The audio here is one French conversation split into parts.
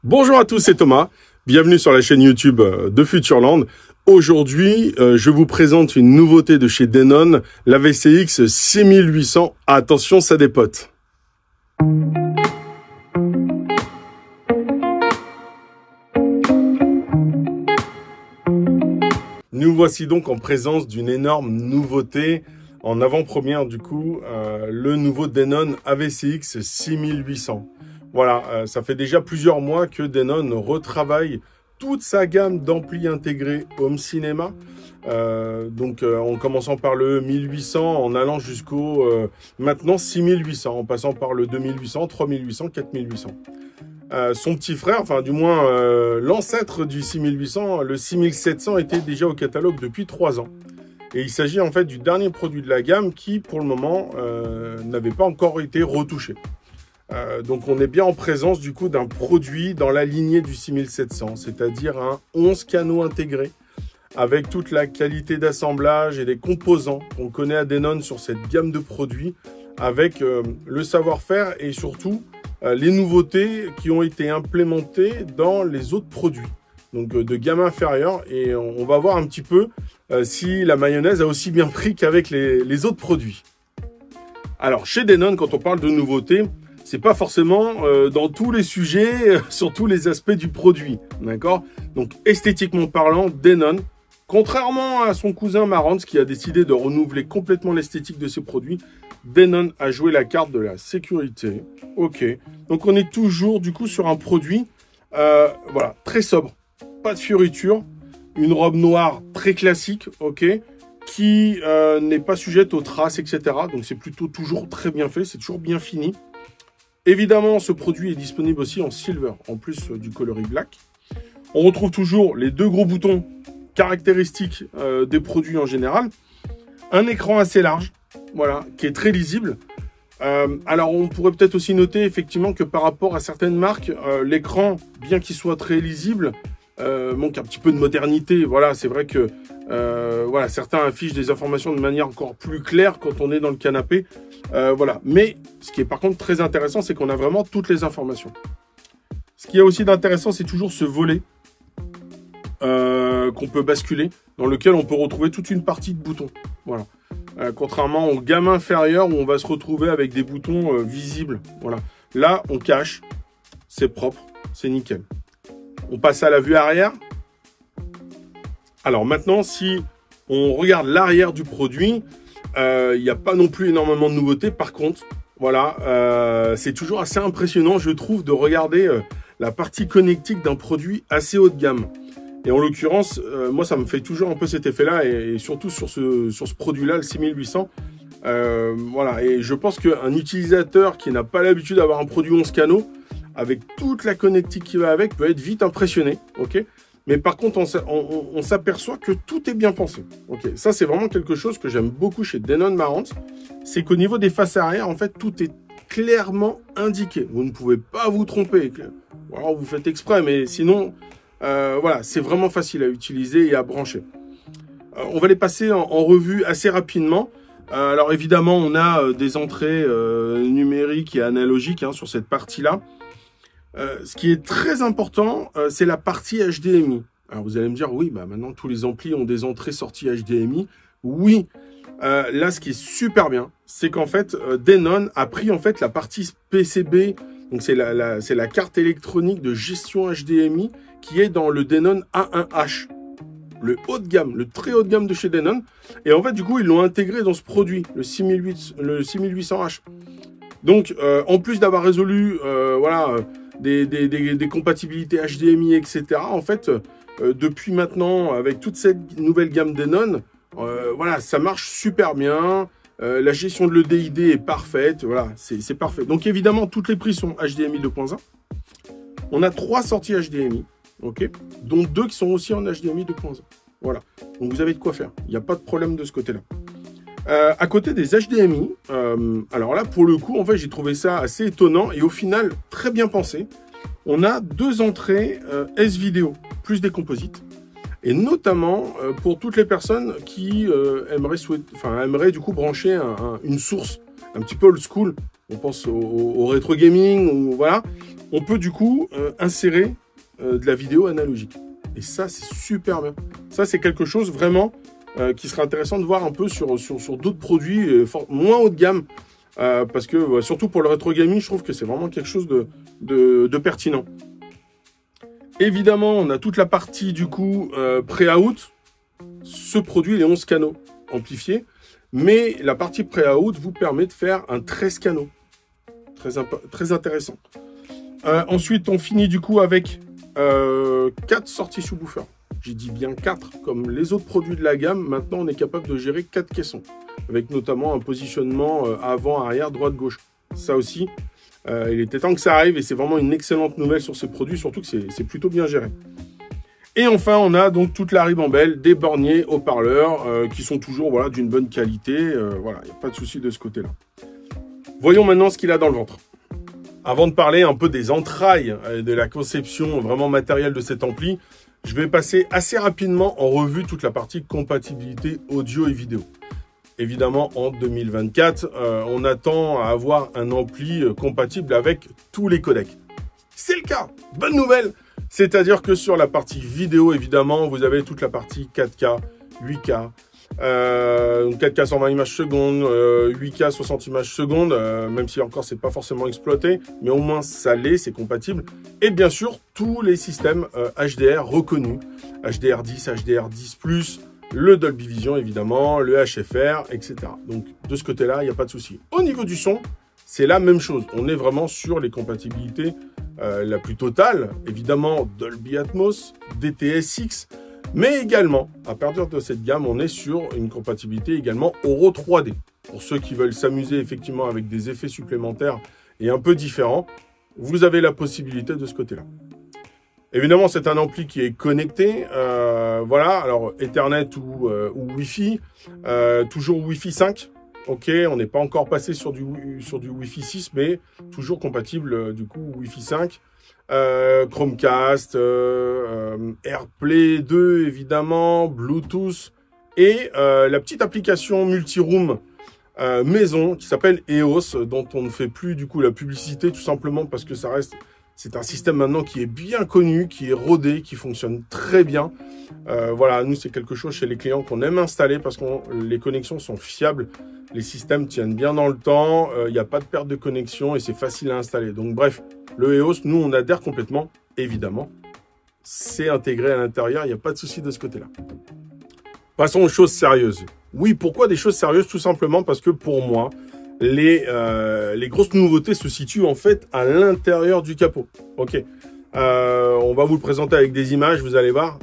Bonjour à tous, c'est Thomas. Bienvenue sur la chaîne YouTube de Futurland. Aujourd'hui, je vous présente une nouveauté de chez Denon, la VCX 6800. Attention, ça dépote. Nous voici donc en présence d'une énorme nouveauté. En avant-première du coup, le nouveau Denon AVCX 6800. Voilà, ça fait déjà plusieurs mois que Denon retravaille toute sa gamme d'amplis intégrés home cinéma. En commençant par le 1800, en allant jusqu'au maintenant 6800, en passant par le 2800, 3800, 4800. Son petit frère, enfin du moins l'ancêtre du 6800, le 6700 était déjà au catalogue depuis 3 ans. Et il s'agit en fait du dernier produit de la gamme qui, pour le moment, n'avait pas encore été retouché. Donc on est bien en présence du coup d'un produit dans la lignée du 6700, c'est-à-dire un 11 canaux intégrés avec toute la qualité d'assemblage et des composants qu'on connaît à Denon sur cette gamme de produits, avec le savoir-faire et surtout les nouveautés qui ont été implémentées dans les autres produits, donc de gamme inférieure, et on va voir un petit peu si la mayonnaise a aussi bien pris qu'avec les autres produits. Alors chez Denon, quand on parle de nouveautés, c'est pas forcément dans tous les sujets, sur tous les aspects du produit, d'accord? Donc esthétiquement parlant, Denon, contrairement à son cousin Marantz qui a décidé de renouveler complètement l'esthétique de ses produits, Denon a joué la carte de la sécurité. Ok, donc on est toujours du coup sur un produit, voilà, très sobre, pas de fioritures, une robe noire très classique, ok, qui n'est pas sujette aux traces, etc. Donc c'est plutôt toujours très bien fait, c'est toujours bien fini. Évidemment, ce produit est disponible aussi en silver, en plus du coloris black. On retrouve toujours les deux gros boutons caractéristiques des produits en général. Un écran assez large, voilà, qui est très lisible. Alors, on pourrait peut-être aussi noter effectivement que par rapport à certaines marques, l'écran, bien qu'il soit très lisible, manque un petit peu de modernité. Voilà, c'est vrai que voilà, certains affichent des informations de manière encore plus claire quand on est dans le canapé. Voilà, mais ce qui est par contre très intéressant, c'est qu'on a vraiment toutes les informations. Ce qui est aussi d'intéressant, c'est toujours ce volet qu'on peut basculer, dans lequel on peut retrouver toute une partie de boutons. Voilà. Contrairement aux gammes inférieures où on va se retrouver avec des boutons visibles. Voilà. Là, on cache, c'est propre, c'est nickel. On passe à la vue arrière. Alors maintenant, si on regarde l'arrière du produit, il n'y a pas non plus énormément de nouveautés. Par contre, voilà, c'est toujours assez impressionnant, je trouve, de regarder la partie connectique d'un produit assez haut de gamme. Et en l'occurrence, moi, ça me fait toujours un peu cet effet-là, et surtout sur ce produit-là, le 6800. Voilà, et je pense qu'un utilisateur qui n'a pas l'habitude d'avoir un produit 11 canaux, avec toute la connectique qui va avec, peut être vite impressionné, ok? Mais par contre, on s'aperçoit que tout est bien pensé. Okay, ça, c'est vraiment quelque chose que j'aime beaucoup chez Denon Marantz. C'est qu'au niveau des faces arrière, en fait, tout est clairement indiqué. Vous ne pouvez pas vous tromper. Ou alors, vous faites exprès, mais sinon, voilà, c'est vraiment facile à utiliser et à brancher. On va les passer en revue assez rapidement. Alors, évidemment, on a des entrées numériques et analogiques hein, sur cette partie-là. Ce qui est très important, c'est la partie HDMI. Alors vous allez me dire, oui, bah maintenant tous les amplis ont des entrées-sorties HDMI. Oui, là ce qui est super bien, c'est qu'en fait, Denon a pris en fait la partie PCB, donc c'est la carte électronique de gestion HDMI qui est dans le Denon A1H. Le haut de gamme, le très haut de gamme de chez Denon. Et en fait, du coup, ils l'ont intégré dans ce produit, le 6800H. Donc, en plus d'avoir résolu, voilà... Des compatibilités HDMI, etc. En fait, depuis maintenant, avec toute cette nouvelle gamme Denon, voilà, ça marche super bien. La gestion de l'EDID est parfaite. Voilà, c'est parfait. Donc, évidemment, toutes les prises sont HDMI 2.1. On a 3 sorties HDMI, ok, dont 2 qui sont aussi en HDMI 2.1. Voilà, donc vous avez de quoi faire. Il n'y a pas de problème de ce côté-là. À côté des HDMI, alors là, pour le coup, en fait, j'ai trouvé ça assez étonnant et au final, très bien pensé. On a 2 entrées S-Vidéo, plus des composites. Et notamment, pour toutes les personnes qui aimeraient du coup brancher une source un petit peu old school, on pense au rétro gaming, ou voilà, on peut du coup insérer de la vidéo analogique. Et ça, c'est super bien. Ça, c'est quelque chose vraiment qui serait intéressant de voir un peu sur d'autres produits moins haut de gamme. Parce que, surtout pour le rétro gaming, je trouve que c'est vraiment quelque chose de pertinent. Évidemment, on a toute la partie, du coup, pré-out. Ce produit, les 11 canaux amplifiés. Mais la partie pré-out vous permet de faire un 13 canaux. Très intéressant. Ensuite, on finit, du coup, avec 4 sorties sous-woofer. J'ai dit bien 4, comme les autres produits de la gamme. Maintenant, on est capable de gérer 4 caissons, avec notamment un positionnement avant, arrière, droite, gauche. Ça aussi, il était temps que ça arrive et c'est vraiment une excellente nouvelle sur ces produits, surtout que c'est plutôt bien géré. Et enfin, on a donc toute la ribambelle des borniers haut-parleurs qui sont toujours voilà, d'une bonne qualité. Voilà, il n'y a pas de souci de ce côté-là. Voyons maintenant ce qu'il a dans le ventre. Avant de parler un peu des entrailles de la conception vraiment matérielle de cet ampli, je vais passer assez rapidement en revue toute la partie compatibilité audio et vidéo. Évidemment, en 2024, on attend à avoir un ampli compatible avec tous les codecs. C'est le cas. Bonne nouvelle. C'est-à-dire que sur la partie vidéo, évidemment, vous avez toute la partie 4K, 8K, 4K 120 images secondes, 8K 60 images secondes, même si encore c'est pas forcément exploité, mais au moins ça l'est, c'est compatible. Et bien sûr, tous les systèmes HDR reconnus, HDR10, HDR10+, le Dolby Vision évidemment, le HFR, etc. Donc de ce côté-là, il n'y a pas de souci. Au niveau du son, c'est la même chose. On est vraiment sur les compatibilités la plus totale. Évidemment, Dolby Atmos, DTS:X, mais également, à partir de cette gamme, on est sur une compatibilité également Auro 3D. Pour ceux qui veulent s'amuser effectivement avec des effets supplémentaires et un peu différents, vous avez la possibilité de ce côté-là. Évidemment, c'est un ampli qui est connecté. Voilà, alors Ethernet ou Wi-Fi, toujours Wi-Fi 5. Ok, on n'est pas encore passé sur du Wi-Fi 6, mais toujours compatible du coup Wi-Fi 5. Chromecast, AirPlay 2 évidemment, Bluetooth et la petite application multi-room maison qui s'appelle EOS, dont on ne fait plus du coup la publicité tout simplement parce que c'est un système maintenant qui est bien connu, qui est rodé, qui fonctionne très bien. Voilà, nous c'est quelque chose chez les clients qu'on aime installer parce que les connexions sont fiables, les systèmes tiennent bien dans le temps, il n'y a pas de perte de connexion et c'est facile à installer. Donc bref, le EOS, nous on adhère complètement, évidemment. C'est intégré à l'intérieur, il n'y a pas de souci de ce côté-là. Passons aux choses sérieuses. Oui, pourquoi des choses sérieuses? Tout simplement parce que pour moi, les grosses nouveautés se situent en fait à l'intérieur du capot. Ok, on va vous le présenter avec des images, vous allez voir.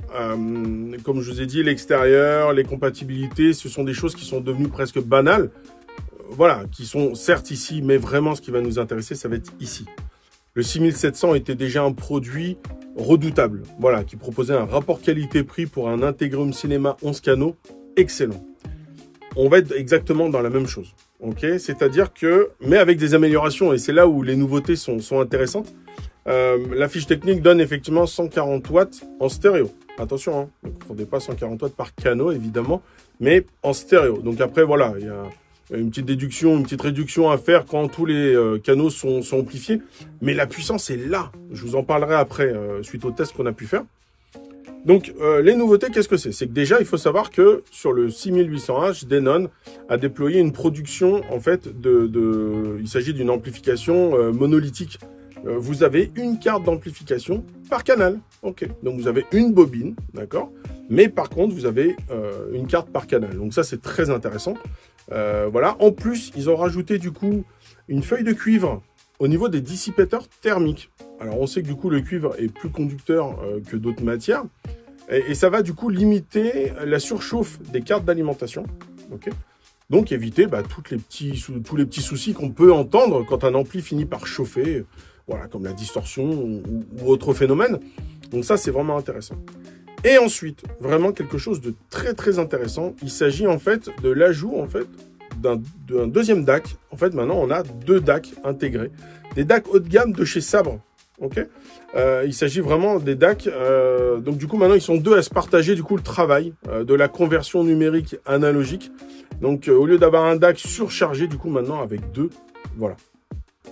Comme je vous ai dit, l'extérieur, les compatibilités, ce sont des choses qui sont devenues presque banales. Voilà, qui sont certes ici, mais vraiment ce qui va nous intéresser, ça va être ici. Le 6700 était déjà un produit redoutable, voilà, qui proposait un rapport qualité-prix pour un Integrum Cinema 11 canaux excellent. On va être exactement dans la même chose. Ok, c'est-à-dire que, mais avec des améliorations, et c'est là où les nouveautés sont intéressantes. La fiche technique donne effectivement 140 watts en stéréo. Attention, hein, ne confondez pas 140 watts par canaux, évidemment, mais en stéréo. Donc après, voilà, il y a une petite déduction, une petite réduction à faire quand tous les canaux sont amplifiés. Mais la puissance est là. Je vous en parlerai après, suite au test qu'on a pu faire. Donc, les nouveautés, qu'est-ce que c'est? C'est que déjà, il faut savoir que sur le 6800H, Denon a déployé une production, en fait, il s'agit d'une amplification monolithique. Vous avez une carte d'amplification par canal. Ok, donc vous avez une bobine, d'accord? Mais par contre, vous avez une carte par canal. Donc ça, c'est très intéressant. Voilà. En plus, ils ont rajouté, du coup, une feuille de cuivre au niveau des dissipateurs thermiques. Alors, on sait que du coup, le cuivre est plus conducteur que d'autres matières. Et ça va du coup limiter la surchauffe des cartes d'alimentation. Okay, donc, éviter tous les petits soucis qu'on peut entendre quand un ampli finit par chauffer, voilà, comme la distorsion ou autre phénomène. Donc ça, c'est vraiment intéressant. Et ensuite, vraiment quelque chose de très, très intéressant. Il s'agit en fait de l'ajout en fait, d'un deuxième DAC. En fait, maintenant, on a 2 DAC intégrés. Des DAC haut de gamme de chez Sabre. Okay, il s'agit vraiment des DAC. Donc, du coup, maintenant, ils sont 2 à se partager du coup le travail de la conversion numérique analogique. Donc, au lieu d'avoir un DAC surchargé, du coup, maintenant, avec 2, voilà.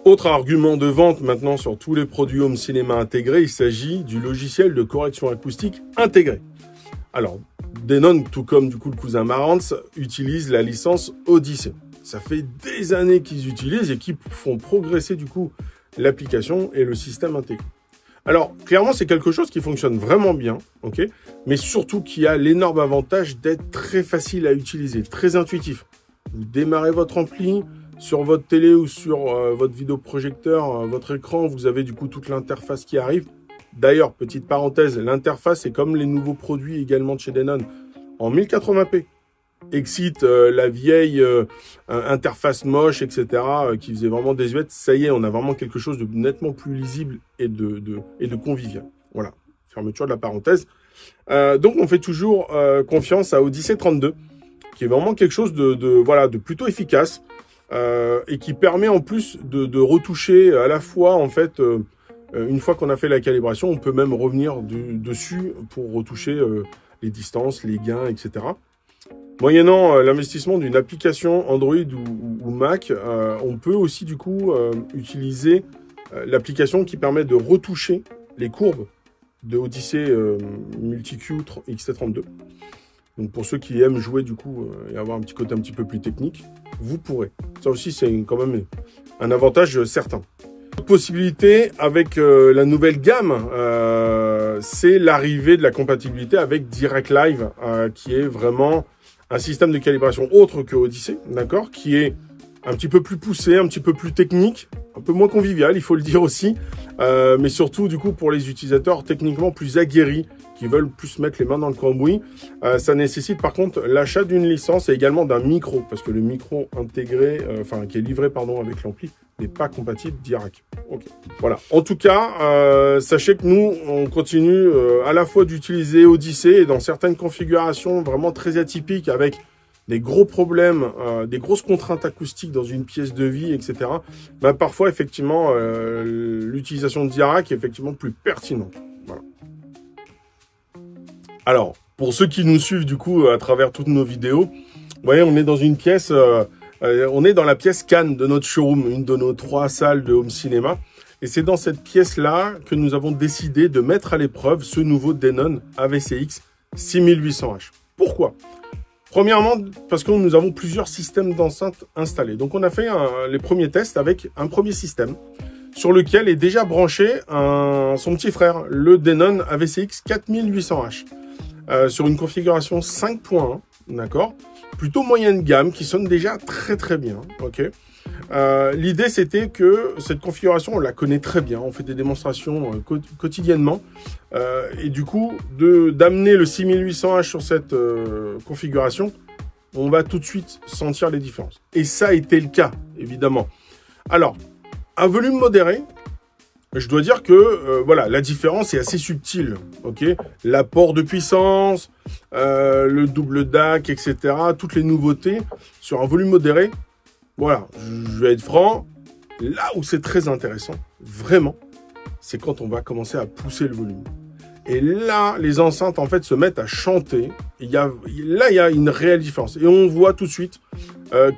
Autre argument de vente maintenant sur tous les produits home cinéma intégrés, il s'agit du logiciel de correction acoustique intégré. Alors, Denon, tout comme du coup le cousin Marantz, utilise la licence Odyssey. Ça fait des années qu'ils utilisent et qu'ils font progresser du coup l'application et le système intégré. Alors, clairement, c'est quelque chose qui fonctionne vraiment bien, ok, mais surtout qui a l'énorme avantage d'être très facile à utiliser, très intuitif. Vous démarrez votre ampli, sur votre télé ou sur votre vidéoprojecteur, votre écran, vous avez du coup toute l'interface qui arrive. D'ailleurs, petite parenthèse, l'interface est comme les nouveaux produits également de chez Denon en 1080p. Excite la vieille interface moche, etc., qui faisait vraiment désuète. Ça y est, on a vraiment quelque chose de nettement plus lisible et de convivial. Voilà, fermeture de la parenthèse. Donc, on fait toujours confiance à Odyssey 32, qui est vraiment quelque chose de plutôt efficace et qui permet en plus de retoucher à la fois, en fait, une fois qu'on a fait la calibration, on peut même revenir dessus pour retoucher les distances, les gains, etc. Moyennant l'investissement d'une application Android ou Mac, on peut aussi du coup utiliser l'application qui permet de retoucher les courbes de Odyssey Multi-Q XT32. Donc pour ceux qui aiment jouer du coup et avoir un petit côté un petit peu plus technique, vous pourrez. Ça aussi c'est quand même un avantage certain. Autre possibilité avec la nouvelle gamme, c'est l'arrivée de la compatibilité avec Direct Live, qui est vraiment un système de calibration autre que Odyssey, d'accord, qui est un petit peu plus poussé, un petit peu plus technique, un peu moins convivial, il faut le dire aussi, mais surtout du coup pour les utilisateurs techniquement plus aguerris, qui veulent plus mettre les mains dans le cambouis. Ça nécessite par contre l'achat d'une licence et également d'un micro, parce que le micro intégré, qui est livré avec l'ampli, n'est pas compatible direct. Ok. Voilà. En tout cas, sachez que nous, on continue à la fois d'utiliser Odyssey et dans certaines configurations vraiment très atypiques avec des gros problèmes, des grosses contraintes acoustiques dans une pièce de vie, etc. Bah, parfois, effectivement, l'utilisation de Dirac est effectivement plus pertinente. Voilà. Alors, pour ceux qui nous suivent du coup à travers toutes nos vidéos, vous voyez, on est dans une pièce... on est dans la pièce Cannes de notre showroom, une de nos 3 salles de home cinéma. Et c'est dans cette pièce-là que nous avons décidé de mettre à l'épreuve ce nouveau Denon AVCX 6800H. Pourquoi? Premièrement, parce que nous avons plusieurs systèmes d'enceinte installés. Donc on a fait les premiers tests avec un premier système sur lequel est déjà branché son petit frère, le Denon AVCX 4800H, sur une configuration 5.1, d'accord, plutôt moyenne gamme, qui sonne déjà très très bien, ok. L'idée c'était que cette configuration, on la connaît très bien, on fait des démonstrations quotidiennement, et du coup, d'amener le 6800H sur cette configuration, on va tout de suite sentir les différences. Et ça a été le cas, évidemment. Alors, à volume modéré, je dois dire que voilà, la différence est assez subtile, ok. L'apport de puissance, le double DAC, etc. Toutes les nouveautés sur un volume modéré. Voilà, je vais être franc. Là où c'est très intéressant, vraiment, c'est quand on va commencer à pousser le volume. Et là, les enceintes en fait se mettent à chanter. Il y a une réelle différence. Et on voit tout de suite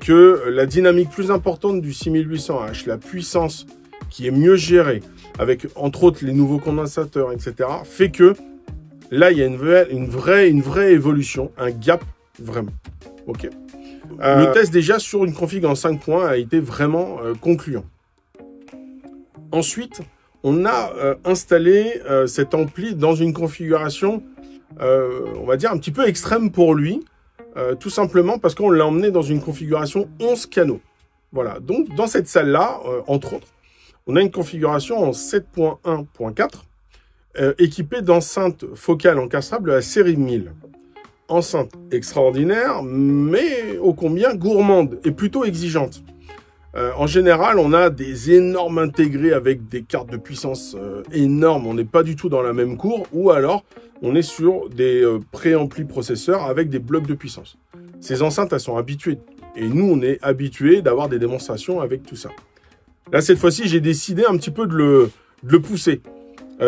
que la dynamique plus importante du 6800H, la puissance qui est mieux gérée, avec entre autres les nouveaux condensateurs, etc., fait que là, il y a une vraie évolution, un gap vraiment. Ok. Le test déjà sur une config en 5 points a été vraiment concluant. Ensuite, on a installé cet ampli dans une configuration, on va dire, un petit peu extrême pour lui, tout simplement parce qu'on l'a emmené dans une configuration 11 canaux. Voilà, donc dans cette salle-là, entre autres, on a une configuration en 7.1.4 équipée d'enceintes focales encastrables de la série 1000. Enceinte extraordinaire, mais ô combien gourmande et plutôt exigeante. En général, on a des énormes intégrés avec des cartes de puissance énormes. On n'est pas du tout dans la même cour. Ou alors, on est sur des préamplis processeurs avec des blocs de puissance. Ces enceintes, elles sont habituées. Et nous, on est habitués d'avoir des démonstrations avec tout ça. Là, cette fois-ci, j'ai décidé un petit peu de le pousser.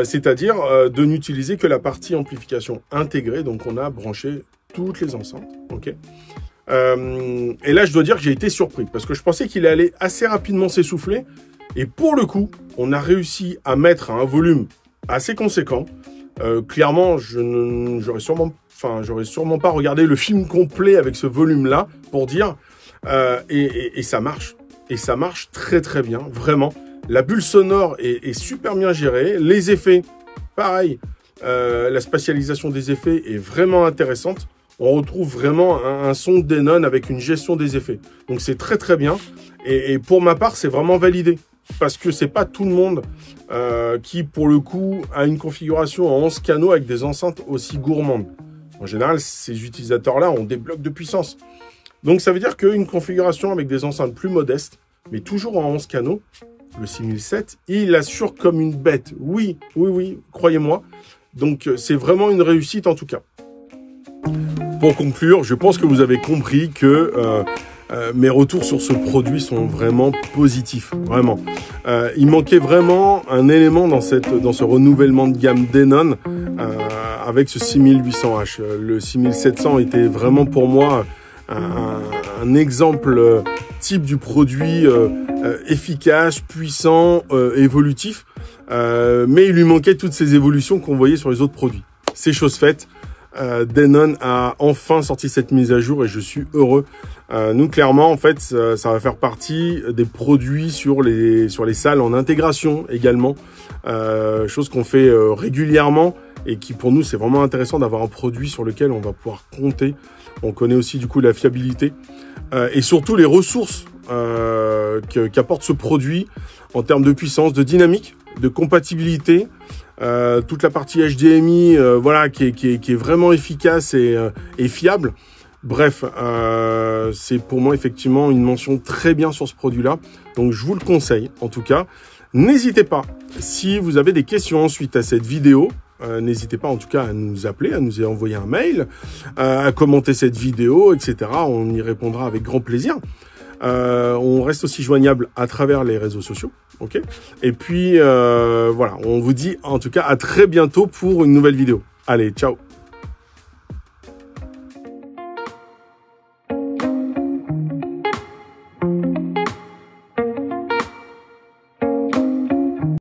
C'est-à-dire de n'utiliser que la partie amplification intégrée. Donc, on a branché toutes les enceintes. Ok. Et là, je dois dire que j'ai été surpris parce que je pensais qu'il allait assez rapidement s'essouffler. Et pour le coup, on a réussi à mettre un volume assez conséquent. Clairement, j'aurais sûrement pas regardé le film complet avec ce volume-là pour dire. Et ça marche. Et ça marche très très bien, vraiment. La bulle sonore est super bien gérée. Les effets, pareil. La spatialisation des effets est vraiment intéressante. On retrouve vraiment un son Denon avec une gestion des effets. Donc c'est très très bien. Et pour ma part, c'est vraiment validé. Parce que c'est pas tout le monde qui, pour le coup, a une configuration en 11 canaux avec des enceintes aussi gourmandes. En général, ces utilisateurs-là ont des blocs de puissance. Donc ça veut dire qu'une configuration avec des enceintes plus modestes, mais toujours en 11 canaux, le 6007, il assure comme une bête. Oui, croyez-moi. Donc c'est vraiment une réussite en tout cas. Pour conclure, je pense que vous avez compris que mes retours sur ce produit sont vraiment positifs, vraiment. Il manquait vraiment un élément dans ce renouvellement de gamme Denon avec ce 6800H. Le 6700 était vraiment pour moi un exemple type du produit efficace, puissant, évolutif. Mais il lui manquait toutes ces évolutions qu'on voyait sur les autres produits. C'est chose faite. Denon a enfin sorti cette mise à jour et je suis heureux. Nous, clairement, en fait, ça va faire partie des produits sur les salles en intégration également. Chose qu'on fait régulièrement et qui, pour nous, c'est vraiment intéressant d'avoir un produit sur lequel on va pouvoir compter. On connaît aussi, du coup, la fiabilité et surtout les ressources qu'apporte ce produit en termes de puissance, de dynamique, de compatibilité. Toute la partie HDMI, voilà, qui est vraiment efficace et fiable. Bref, c'est pour moi effectivement une mention très bien sur ce produit-là. Donc je vous le conseille, en tout cas. N'hésitez pas, si vous avez des questions suite à cette vidéo, n'hésitez pas en tout cas à nous appeler, à nous envoyer un mail, à commenter cette vidéo, etc. On y répondra avec grand plaisir. On reste aussi joignable à travers les réseaux sociaux, ok. Et puis voilà, on vous dit en tout cas à très bientôt pour une nouvelle vidéo. Allez, ciao.